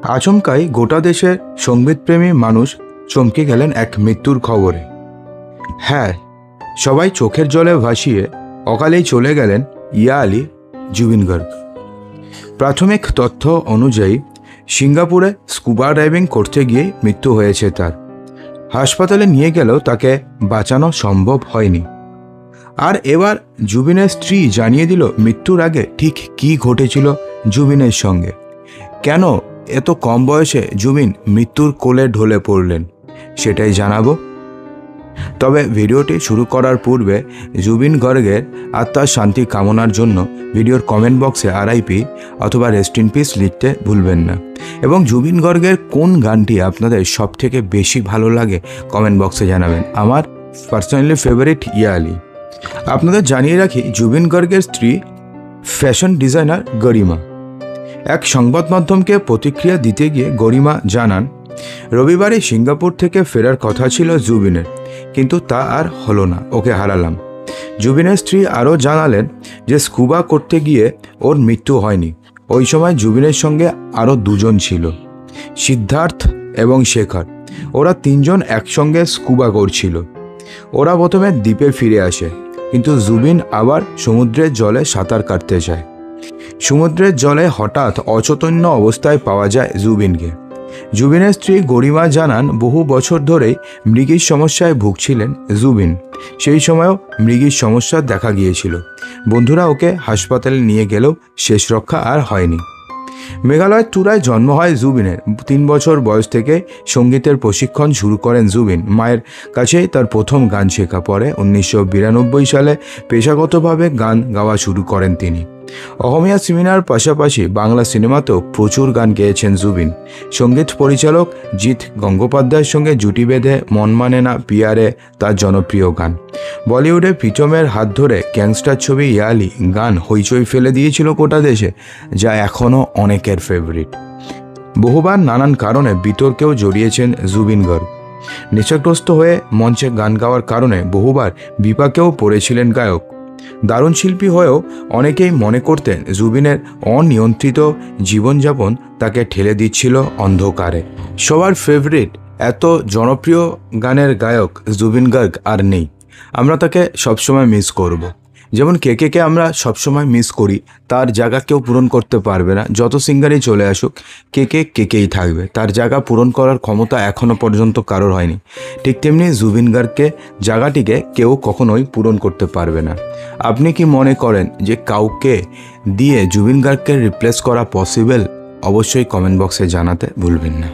আচমকাই গোটা দেশের সঙ্গীতপ্রেমী মানুষ চমকে গেলেন এক মৃত্যুর খবরে। হ্যাঁ, সবাই চোখের জলে ভাসিয়ে অকালেই চলে গেলেন ইয়া আলী জুবিন গার্গ। প্রাথমিক তথ্য অনুযায়ী সিঙ্গাপুরে স্কুবা ডাইভিং করতে গিয়ে মৃত্যু হয়েছে তার। হাসপাতালে নিয়ে গেলেও তাকে বাঁচানো সম্ভব হয়নি। আর এবার জুবিনের স্ত্রী জানিয়ে দিল মৃত্যুর আগে ঠিক কী ঘটেছিল জুবিনের সঙ্গে। কেন এত কম বয়সে জুবিন মৃত্যুর কোলে ঢলে পড়লেন সেটাই জানাবো। তবে ভিডিওটি শুরু করার পূর্বে জুবিন গার্গের আত্মার শান্তি কামনার জন্য ভিডিওর কমেন্ট বক্সে RIP অথবা রেস্ট ইন পিস লিখতে ভুলবেন না। এবং জুবিন গার্গের কোন গানটি আপনাদের সবথেকে বেশি ভালো লাগে কমেন্ট বক্সে জানাবেন। আমার পার্সোনালি ফেভারিট ইয়া আলী। আপনাদের জানিয়ে রাখি, জুবিন গার্গের স্ত্রী ফ্যাশন ডিজাইনার গরিমা। এক সংবাদ মাধ্যমকে প্রতিক্রিয়া দিতে গিয়ে গরিমা জানান, রবিবারে সিঙ্গাপুর থেকে ফেরার কথা ছিল জুবিনের, কিন্তু তা আর হলো না, ওকে হারালাম। জুবিনের স্ত্রী আরও জানালেন যে স্কুবা করতে গিয়ে ওর মৃত্যু হয়নি। ওই সময় জুবিনের সঙ্গে আরও দুজন ছিল, সিদ্ধার্থ এবং শেখর। ওরা তিনজন একসঙ্গে স্কুবা করছিল। ওরা প্রথমে দ্বীপে ফিরে আসে, কিন্তু জুবিন আবার সমুদ্রের জলে সাঁতার কাটতে চায়। সমুদ্রের জলে হঠাৎ অচৈতন্য অবস্থায় পাওয়া যায় জুবিনকে। জুবিনের স্ত্রী গরিমা জানান, বহু বছর ধরেই মৃগীর সমস্যায় ভুগছিলেন জুবিন। সেই সময়ও মৃগীর সমস্যা দেখা গিয়েছিল। বন্ধুরা ওকে হাসপাতালে নিয়ে গেলেও শেষ রক্ষা আর হয়নি। মেঘালয়ের টুরায় জন্ম হয় জুবিনের। 3 বছর বয়স থেকে সঙ্গীতের প্রশিক্ষণ শুরু করেন জুবিন। মায়ের কাছেই তার প্রথম গান শেখা। পরে 1992 সালে পেশাগতভাবে গান গাওয়া শুরু করেন তিনি। অসমীয়া সিনেমার পাশাপাশি বাংলা সিনেমাতেও প্রচুর গান গেয়েছেন জুবিন। সঙ্গীত পরিচালক জিৎ গঙ্গোপাধ্যায়ের সঙ্গে জুটি বেঁধে মন মানে না পিয়ারে তার জনপ্রিয় গান। বলিউডে প্রীতমের হাত ধরে গ্যাংস্টার ছবি ইয়া আলী গান হইচই ফেলে দিয়েছিল গোটা দেশে, যা এখনও অনেকের ফেভারিট। বহুবার নানান কারণে বিতর্কেও জড়িয়েছেন জুবিন গার্গ। নেশাগ্রস্ত হয়ে মঞ্চে গান গাওয়ার কারণে বহুবার বিপাকেও পড়েছিলেন গায়ক। দারুণ শিল্পী হয়েও অনেকেই মনে করতেন জুবিনের অনিয়ন্ত্রিত জীবনযাপন তাকে ঠেলে দিচ্ছিল অন্ধকারে। সবার ফেভারিট এত জনপ্রিয় গানের গায়ক জুবিন গার্গ আর নেই। আমরা তাকে সবসময় মিস করব। যেমন কে আমরা সবসময় মিস করি, তার জায়গা কেউ পূরণ করতে পারবে না। যত সিঙ্গারই চলে আসুক, কেকেই থাকবে। তার জায়গা পূরণ করার ক্ষমতা এখনও পর্যন্ত কারোর হয়নি। ঠিক তেমনি জুবিন গার্গকে জায়গাটিকে কেউ কখনোই পূরণ করতে পারবে না। আপনি কি মনে করেন যে কাউকে দিয়ে জুবিন গার্গকে রিপ্লেস করা পসিবল? অবশ্যই কমেন্ট বক্সে জানাতে ভুলবেন না।